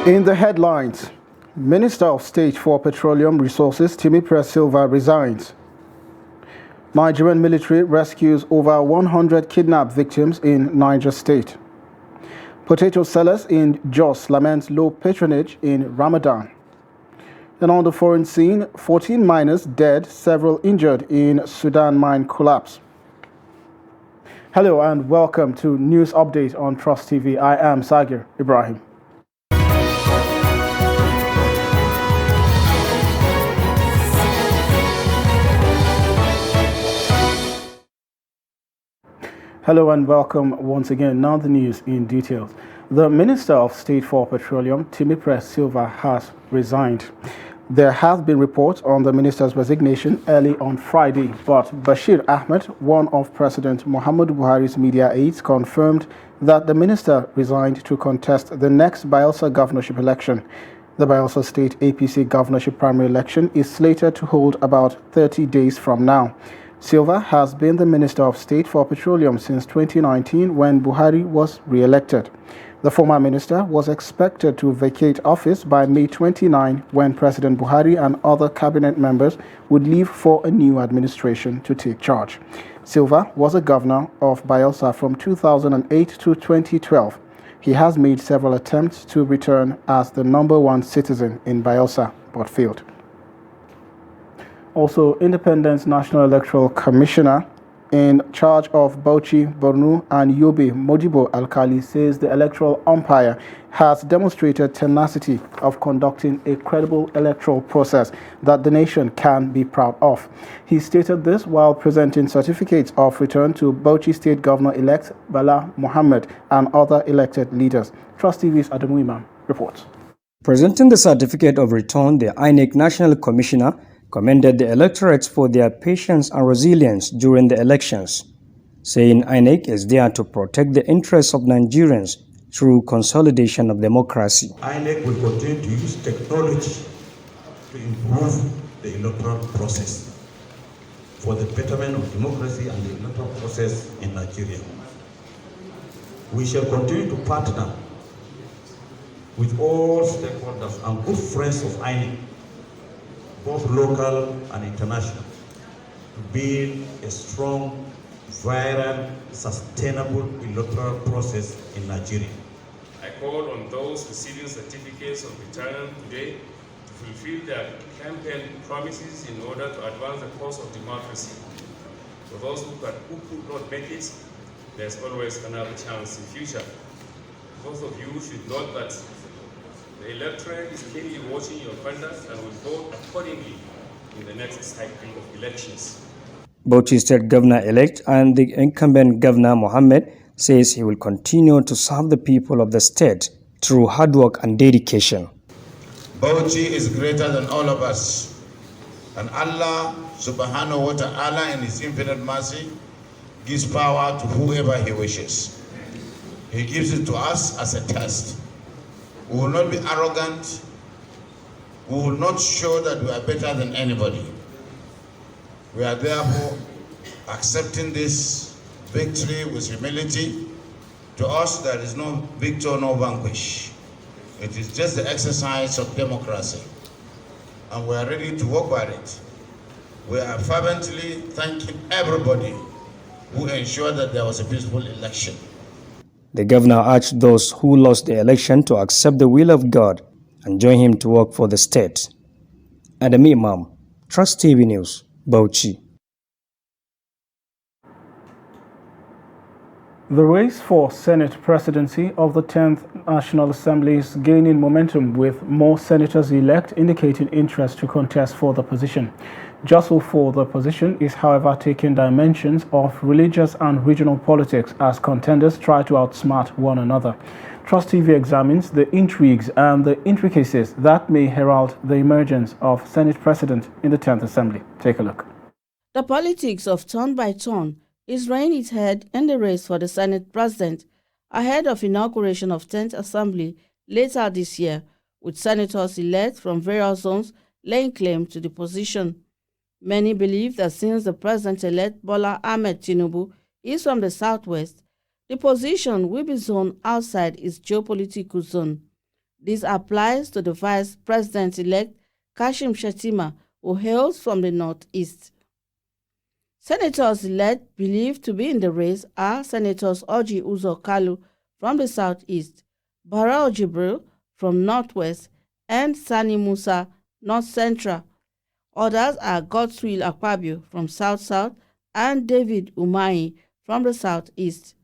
In the headlines, Minister of State for Petroleum Resources Temipire Silva resigns. Nigerian military rescues over 100 kidnapped victims in Niger State. Potato sellers in Jos lament low patronage in Ramadan. And on the foreign scene, 14 miners dead, several injured in Sudan mine collapse. Hello and welcome to News Update on Trust TV. I am Sagir Ibrahim. Hello and welcome once again. Now the news in details. The Minister of State for Petroleum, Temipire Silva, has resigned. There have been reports on the minister's resignation early on Friday, but Bashir Ahmed, one of President Muhammadu Buhari's media aides, confirmed that the minister resigned to contest the next Bayelsa governorship election. The Bayelsa State APC governorship primary election is slated to hold about 30 days from now. Silva has been the Minister of State for Petroleum since 2019 when Buhari was re-elected. The former minister was expected to vacate office by May 29 when President Buhari and other cabinet members would leave for a new administration to take charge. Silva was a governor of Bayelsa from 2008 to 2012. He has made several attempts to return as the #1 citizen in Bayelsa, but failed. Also, Independent National Electoral Commissioner in charge of Bauchi, Borno, and Yobe, Modibo Alkali, says the electoral umpire has demonstrated tenacity of conducting a credible electoral process that the nation can be proud of. He stated this while presenting certificates of return to Bauchi State Governor-elect Bala Mohammed and other elected leaders. Trust TV's Adamu Imam reports. Presenting the certificate of return, the INEC National Commissioner commended the electorates for their patience and resilience during the elections, saying INEC is there to protect the interests of Nigerians through consolidation of democracy. INEC will continue to use technology to improve the electoral process for the betterment of democracy and the electoral process in Nigeria. We shall continue to partner with all stakeholders and good friends of INEC, both local and international, to build a strong, viral, sustainable electoral process in Nigeria. I call on those receiving certificates of return today to fulfill their campaign promises in order to advance the cause of democracy. For those who could not make it, there's always another chance in future. Both of you should note that the electorate is keenly watching your conduct and will vote accordingly in the next cycle of elections. Bauchi State Governor-elect and the incumbent Governor Mohammed says he will continue to serve the people of the state through hard work and dedication. Bauchi is greater than all of us, and Allah subhanahu wa ta'ala in his infinite mercy gives power to whoever he wishes. He gives it to us as a test. We will not be arrogant. We will not show that we are better than anybody. We are therefore accepting this victory with humility. To us, there is no victor, no vanquish. It is just the exercise of democracy. And we are ready to work by it. We are fervently thanking everybody who ensured that there was a peaceful election. The governor urged those who lost the election to accept the will of God and join him to work for the state. Adam Imam, Trust TV News, Bauchi. The race for Senate presidency of the 10th National Assembly is gaining momentum, with more senators-elect indicating interest to contest for the position. Jostle for the position is, however, taking dimensions of religious and regional politics as contenders try to outsmart one another. Trust TV examines the intrigues and the intricacies that may herald the emergence of Senate President in the 10th Assembly. Take a look. The politics of turn by turn is rearing its head in the race for the Senate President ahead of inauguration of 10th Assembly later this year, with senators elect from various zones laying claim to the position. Many believe that since the President-elect Bola Ahmed Tinubu is from the southwest, the position will be zoned outside its geopolitical zone. This applies to the Vice President-elect Kashim Shettima, who hails from the Northeast. Senators-elect believed to be in the race are Senators Orji Uzor Kalu from the Southeast, Barau Jibril from Northwest, and Sani Musa, North Central. Others are Godswill Akpabio from South-South and David Umahi from the Southeast.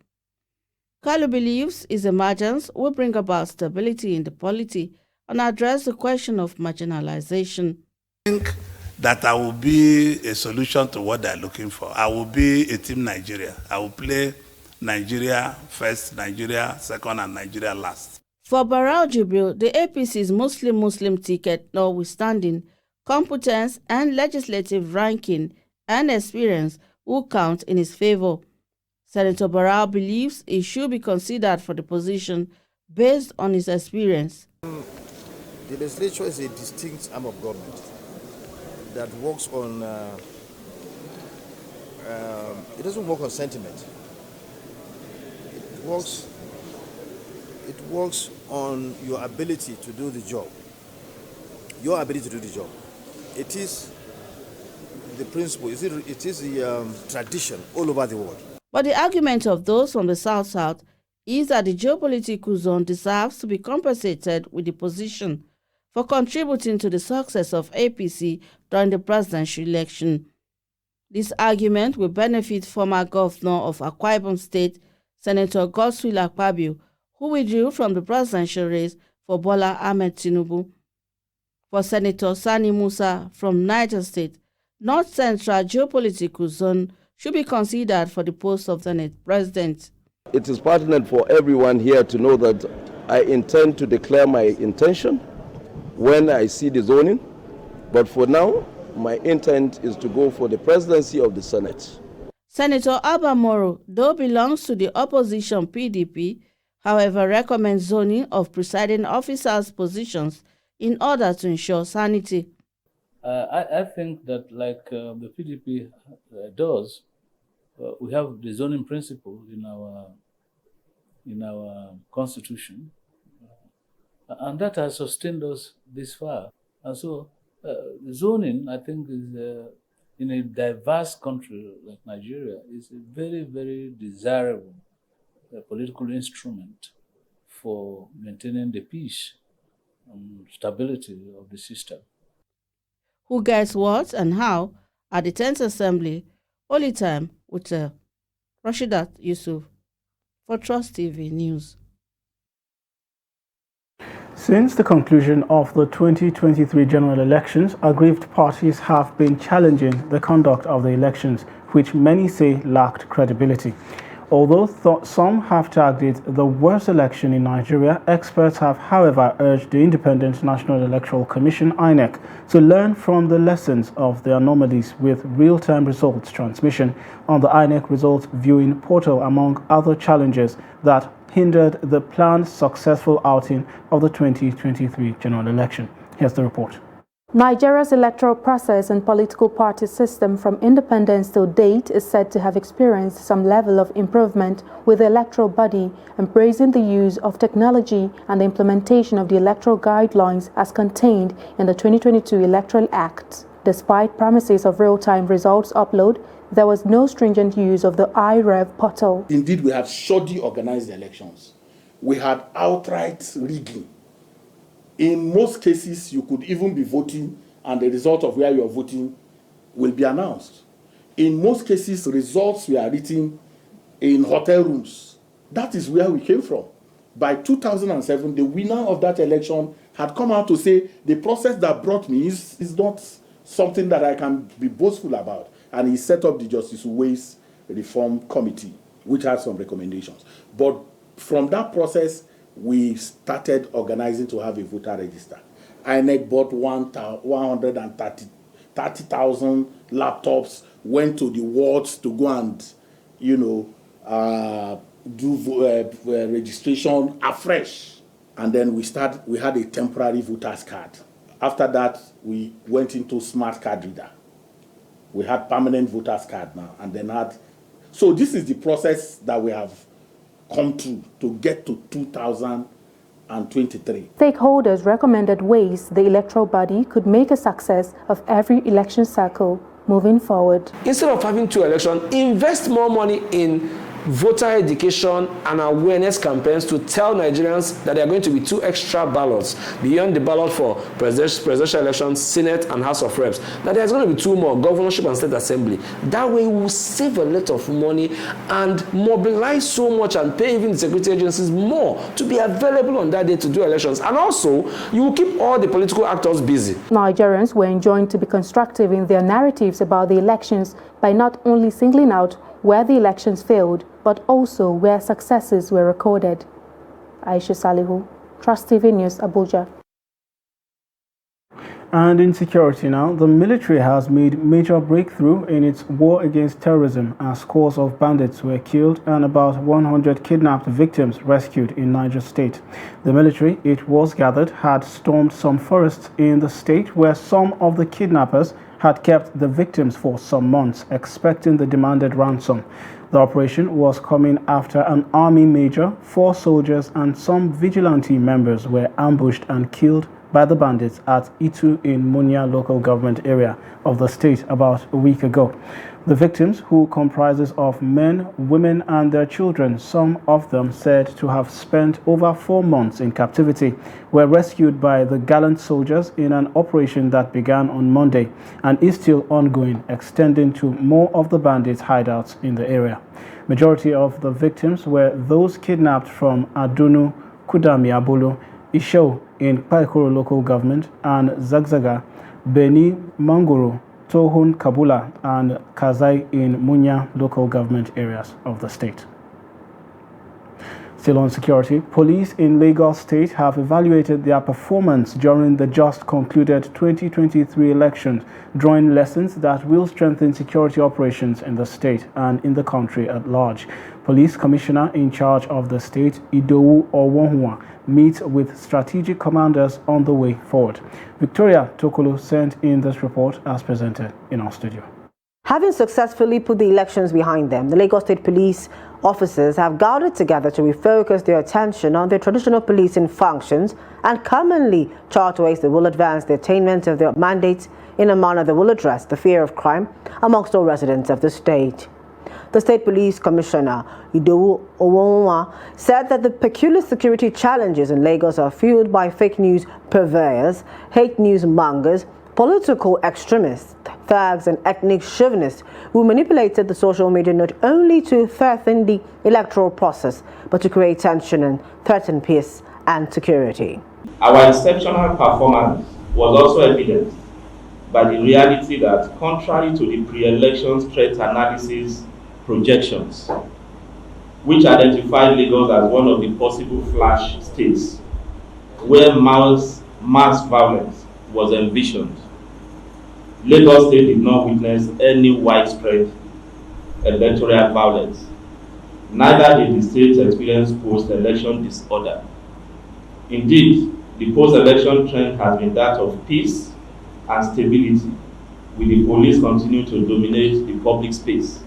Kalu believes his emergence will bring about stability in the polity and address the question of marginalization. I think that I will be a solution to what they're looking for. I will be a team Nigeria. I will play Nigeria first, Nigeria second, and Nigeria last. For Barau Jibril, the APC's Muslim ticket notwithstanding, competence and legislative ranking and experience will count in his favor. Senator Barau believes he should be considered for the position based on his experience. The legislature is a distinct arm of government that works on, it doesn't work on sentiment. It works on your ability to do the job. Your ability to do the job. It is the principle, it is the tradition all over the world. But the argument of those from the South-South is that the geopolitical zone deserves to be compensated with the position for contributing to the success of APC during the presidential election. This argument will benefit former governor of Akwa Ibom State, Senator Godswill Akpabio, who withdrew from the presidential race for Bola Ahmed Tinubu. For Senator Sani Musa from Niger State, North Central geopolitical zone should be considered for the post of the next president. It is pertinent for everyone here to know that I intend to declare my intention when I see the zoning, but for now, my intent is to go for the presidency of the Senate. Senator Abba Moro, though belongs to the opposition PDP, however recommends zoning of presiding officers' positions in order to ensure sanity. I think that like the PDP does, we have the zoning principle in our constitution, and that has sustained us this far. And so zoning, I think, is in a diverse country like Nigeria, is a very, very desirable political instrument for maintaining the peace and stability of the system. Who gets what and how at the 10th Assembly, Only Time with Rashidat Yusuf for Trust TV News. Since the conclusion of the 2023 general elections, aggrieved parties have been challenging the conduct of the elections, which many say lacked credibility. Although some have tagged it the worst election in Nigeria, experts have, however, urged the Independent National Electoral Commission, INEC, to learn from the lessons of the anomalies with real-time results transmission on the INEC results viewing portal, among other challenges that hindered the planned successful outing of the 2023 general election. Here's the report. Nigeria's electoral process and political party system from independence till date is said to have experienced some level of improvement, with the electoral body embracing the use of technology and the implementation of the electoral guidelines as contained in the 2022 Electoral Act. Despite promises of real-time results upload, there was no stringent use of the iRev portal. Indeed, we had shoddy organized elections. We had outright rigging. In most cases, you could even be voting and the result of where you are voting will be announced. In most cases, results were written in hotel rooms. That is where we came from. By 2007, the winner of that election had come out to say, the process that brought me is not something that I can be boastful about. And he set up the Justice Uwais Reform Committee, which has some recommendations. But from that process, we started organizing to have a voter register. INEC bought 130,000 laptops, went to the wards to go and, do registration afresh. And then we had a temporary voter's card. After that, we went into smart card reader. We had permanent voter's card now, and then so this is the process that we have come to get to 2023 and 23. Stakeholders recommended ways the electoral body could make a success of every election cycle moving forward. Instead of having 2 elections, invest more money in voter education and awareness campaigns to tell Nigerians that there are going to be 2 extra ballots beyond the ballot for presidential elections, Senate and House of Reps, that there's going to be 2 more, governorship and state assembly. That way we will save a lot of money and mobilize so much and pay even the security agencies more to be available on that day to do elections. And also, you will keep all the political actors busy. Nigerians were enjoined to be constructive in their narratives about the elections by not only singling out where the elections failed, but also where successes were recorded. Aisha Salihu, Trust TV News, Abuja. And in security now, the military has made major breakthrough in its war against terrorism as scores of bandits were killed and about 100 kidnapped victims rescued in Niger State. The military, it was gathered, had stormed some forests in the state where some of the kidnappers had kept the victims for some months, expecting the demanded ransom. The operation was coming after an army major, 4 soldiers and some vigilante members were ambushed and killed by the bandits at Itu in Munya local government area of the state about a week ago. The victims, who comprises of men, women and their children, some of them said to have spent over 4 months in captivity, were rescued by the gallant soldiers in an operation that began on Monday and is still ongoing, extending to more of the bandits' hideouts in the area. Majority of the victims were those kidnapped from Adunu, Kudami-Abulu, Isho in Paikoro local government, and Zagzaga, Beni Mangoro, Tohun Kabula and Kazai in Munya local government areas of the state. Still on security, police in Lagos State have evaluated their performance during the just concluded 2023 elections, drawing lessons that will strengthen security operations in the state and in the country at large. Police Commissioner in charge of the state, Idowu Owonhua, meets with strategic commanders on the way forward. Victoria Tokolo sent in this report as presented in our studio. Having successfully put the elections behind them, the Lagos State Police officers have gathered together to refocus their attention on their traditional policing functions and commonly chart ways that will advance the attainment of their mandates in a manner that will address the fear of crime amongst all residents of the state. The State Police Commissioner, Idowu Owonhua, said that the peculiar security challenges in Lagos are fueled by fake news purveyors, hate news mongers, political extremists, thugs and ethnic chauvinists who manipulated the social media not only to threaten the electoral process, but to create tension and threaten peace and security. Our exceptional performance was also evident by the reality that, contrary to the pre-election threat analysis projections, which identified Lagos as one of the possible flash states where mass violence was envisioned, Lagos State did not witness any widespread electoral violence. Neither did the state experience post-election disorder. Indeed, the post-election trend has been that of peace and stability, with the police continuing to dominate the public space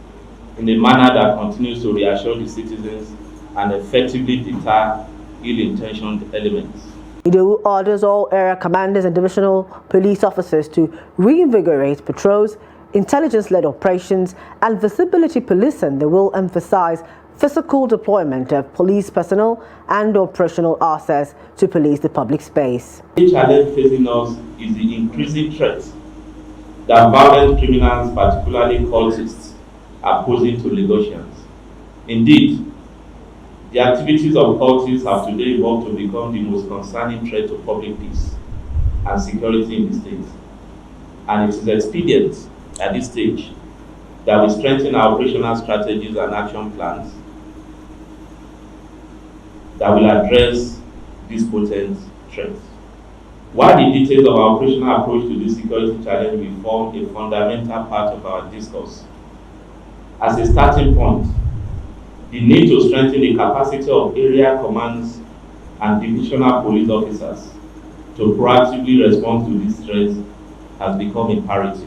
in a manner that continues to reassure the citizens and effectively deter ill-intentioned elements. Idowu orders all area commanders and divisional police officers to reinvigorate patrols, intelligence-led operations, and visibility policing that will emphasize physical deployment of police personnel and operational assets to police the public space. The challenge facing us is the increasing threat that violent criminals, particularly cultists, are posing to Lagosians. Indeed, the activities of cultists have today evolved to become the most concerning threat to public peace and security in the state. And it is expedient at this stage that we strengthen our operational strategies and action plans that will address these potent threats. While the details of our operational approach to this security challenge will form a fundamental part of our discourse, as a starting point, the need to strengthen the capacity of area commands and divisional police officers to proactively respond to these threats has become imperative.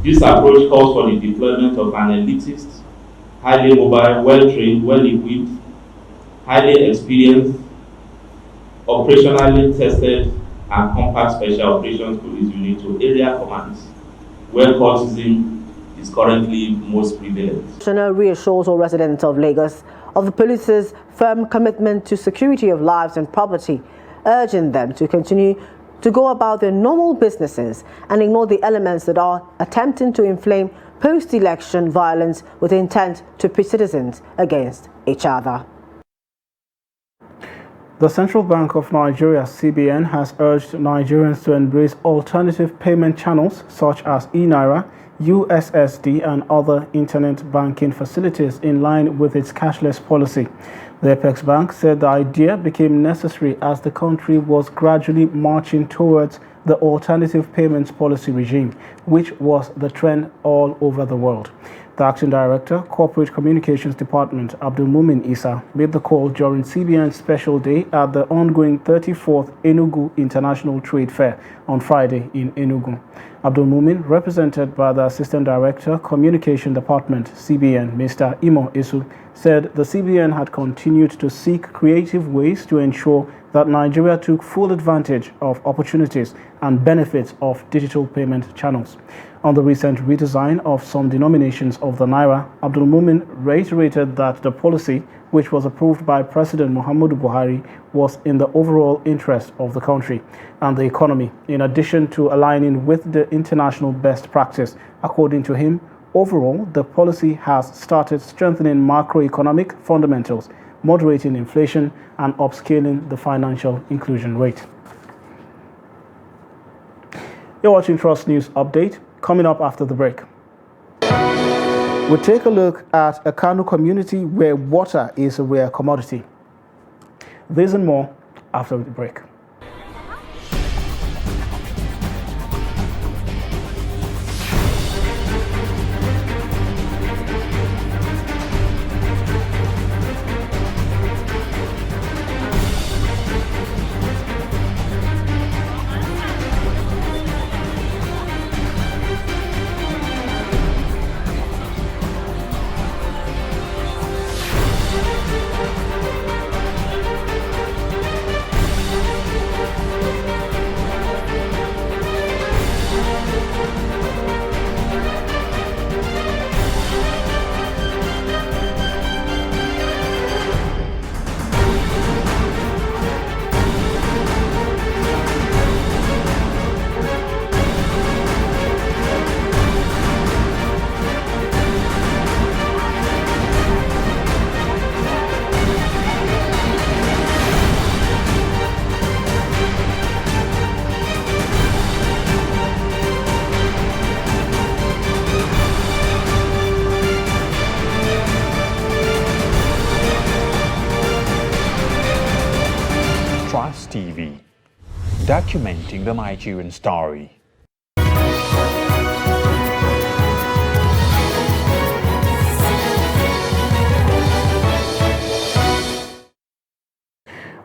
This approach calls for the deployment of an elitist, highly mobile, well-trained, well-equipped, highly experienced, operationally tested and compact special operations police unit to area commands, where cultism is currently most prevalent. Commissioner reassures all residents of Lagos of the police's firm commitment to security of lives and property, urging them to continue to go about their normal businesses and ignore the elements that are attempting to inflame post-election violence with intent to pit citizens against each other. The Central Bank of Nigeria, CBN, has urged Nigerians to embrace alternative payment channels such as eNaira, USSD and other internet banking facilities in line with its cashless policy. The Apex Bank said the idea became necessary as the country was gradually marching towards the alternative payments policy regime, which was the trend all over the world. The Acting Director, Corporate Communications Department, Abdulmumin Isa, made the call during CBN's special day at the ongoing 34th Enugu International Trade Fair on Friday in Enugu. Abdulmumin, represented by the Assistant Director, Communication Department, CBN, Mr. Imo Isu, said the CBN had continued to seek creative ways to ensure that Nigeria took full advantage of opportunities and benefits of digital payment channels. On the recent redesign of some denominations of the Naira, Abdulmumin reiterated that the policy, which was approved by President Muhammadu Buhari, was in the overall interest of the country and the economy, in addition to aligning with the international best practice. According to him, overall, the policy has started strengthening macroeconomic fundamentals, moderating inflation, and upscaling the financial inclusion rate. You're watching Trust News Update. Coming up after the break, we'll take a look at a Kano community where water is a rare commodity. This and more after the break. TV, documenting the Nigerian story.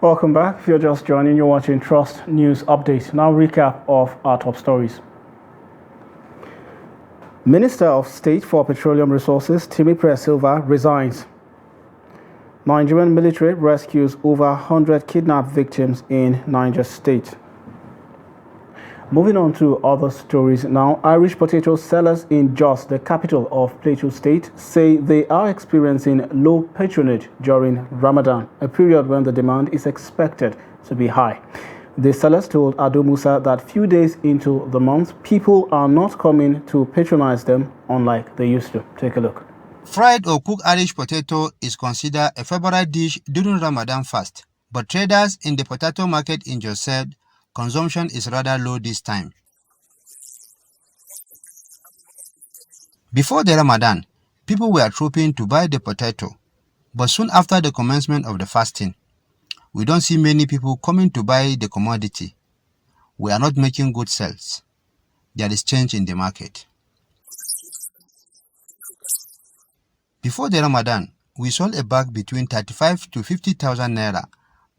Welcome back. If you're just joining, you're watching Trust News Update. Now recap of our top stories. Minister of State for Petroleum Resources, Timipre Silva, resigns. Nigerian military rescues over 100 kidnapped victims in Niger State. Moving on to other stories now, Irish potato sellers in Jos, the capital of Plateau State, say they are experiencing low patronage during Ramadan, a period when the demand is expected to be high. The sellers told Ado Musa that few days into the month, people are not coming to patronize them unlike they used to. Take a look. Fried or cooked Irish potato is considered a favorite dish during Ramadan fast, but traders in the potato market in Jos said consumption is rather low this time. Before the Ramadan, people were trooping to buy the potato, but soon after the commencement of the fasting, we don't see many people coming to buy the commodity. We are not making good sales. There is change in the market. Before the Ramadan, we sold a bag between 35 to 50,000 naira,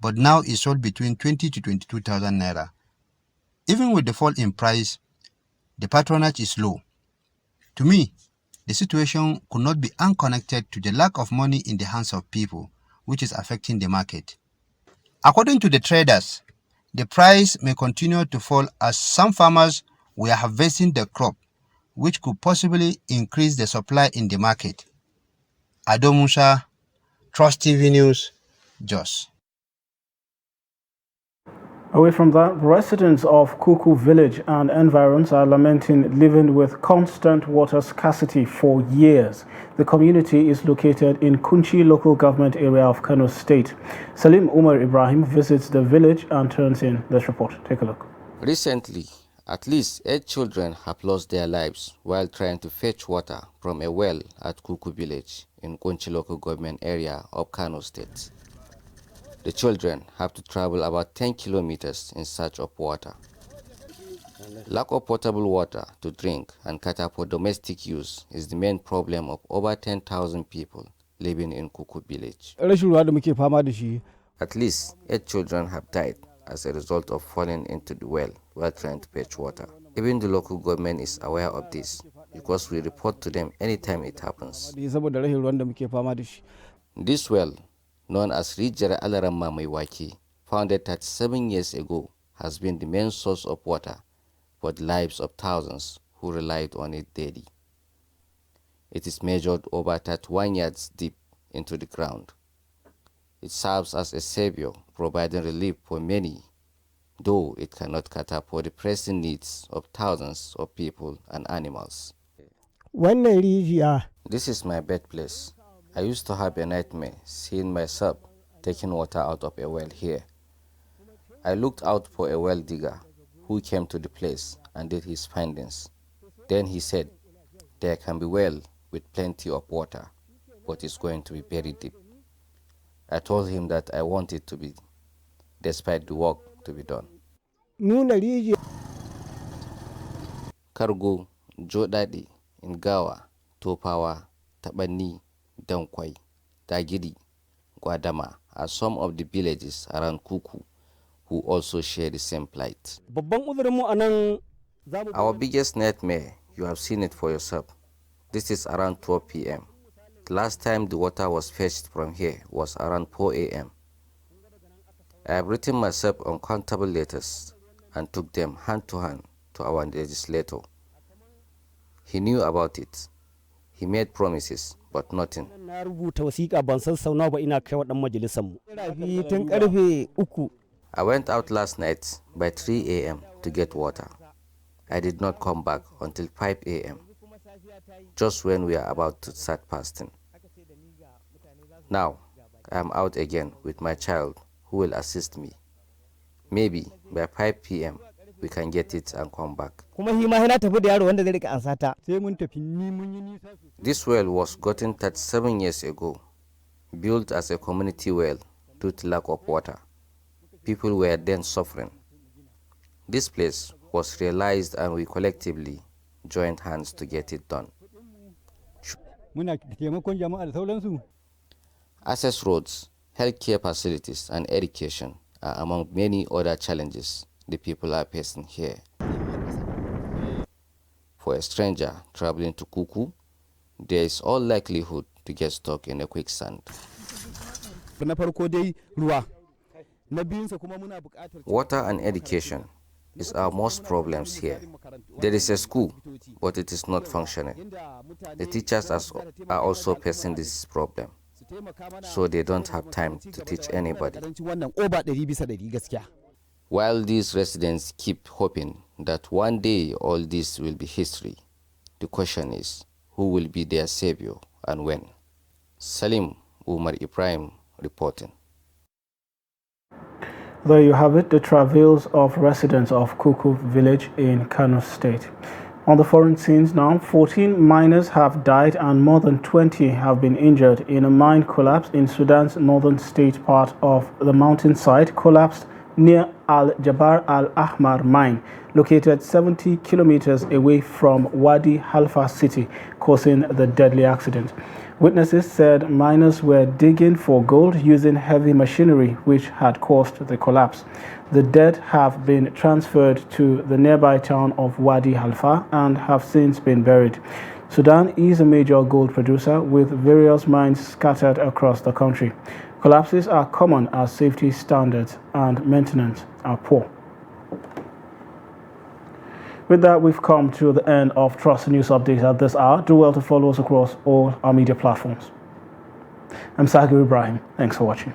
but now it's sold between 20 to 22,000 naira. Even with the fall in price, the patronage is low. To me, the situation could not be unconnected to the lack of money in the hands of people, which is affecting the market. According to the traders, the price may continue to fall as some farmers were harvesting the crop, which could possibly increase the supply in the market. Ado Musa, Trust TV News, Jos. Away from that, residents of Kuku village and environs are lamenting living with constant water scarcity for years. The community is located in Kunchi local government area of Kano State. Salim Umar Ibrahim visits the village and turns in this report. Take a look. Recently, at least 8 children have lost their lives while trying to fetch water from a well at Kuku village in Kunchi local government area of Kano State. The children have to travel about 10 kilometers in search of water. Lack of potable water to drink and cater for domestic use is the main problem of over 10,000 people living in Kuku village. At least 8 children have died as a result of falling into the well while trying to fetch water. Even the local government is aware of this because we report to them anytime it happens. This well, known as Rijiyar Alaramma Mai Wake, founded 37 years ago, has been the main source of water for the lives of thousands who relied on it daily. It is measured over 31 yards deep into the ground. It serves as a savior, providing relief for many, though it cannot cater for the pressing needs of thousands of people and animals. This is my birthplace. I used to have a nightmare seeing myself taking water out of a well here. I looked out for a well digger who came to the place and did his findings. Then he said, there can be well with plenty of water, but it's going to be very deep. I told him that I want it to be, despite the work to be done. Kargo, Jodadi, Ngawa, Topawa, Tabani, Dankwai, Tagiri, Guadama are some of the villages around Kuku who also share the same plight. Our biggest nightmare, you have seen it for yourself. This is around 12 p.m. The last time the water was fetched from here was around 4 a.m. I have written myself uncountable letters and took them hand to hand to our legislator. He knew about it. He made promises, but nothing. I went out last night by 3 a.m. to get water. I did not come back until 5 a.m., just when we are about to start fasting. Now, I am out again with my child who will assist me. Maybe by 5 p.m. we can get it and come back. This well was gotten 37 years ago, built as a community well due to lack of water. People were then suffering. This place was realized and we collectively joined hands to get it done. Access roads, healthcare facilities and education are among many other challenges the people are facing here. For a stranger traveling to Kuku, there is all likelihood to get stuck in a quicksand. Water and education is our most problems here. There is a school, but it is not functioning. The teachers are also facing this problem, so they don't have time to teach anybody. While these residents keep hoping that one day all this will be history, the question is, who will be their savior and when? Salim Umar Ibrahim reporting. There you have it, the travails of residents of Kuku village in Kano State. On the foreign scenes now, 14 miners have died and more than 20 have been injured in a mine collapse in Sudan's northern state. Part of the mountainside collapsed near Al-Jabar Al-Ahmar mine, located 70 kilometers away from Wadi Halfa city, causing the deadly accident. Witnesses said miners were digging for gold using heavy machinery, which had caused the collapse. The dead have been transferred to the nearby town of Wadi Halfa and have since been buried. Sudan is a major gold producer with various mines scattered across the country. Collapses are common as safety standards and maintenance are poor. With that, we've come to the end of Trust News Updates at this hour. Do well to follow us across all our media platforms. I'm Sagir Ibrahim. Thanks for watching.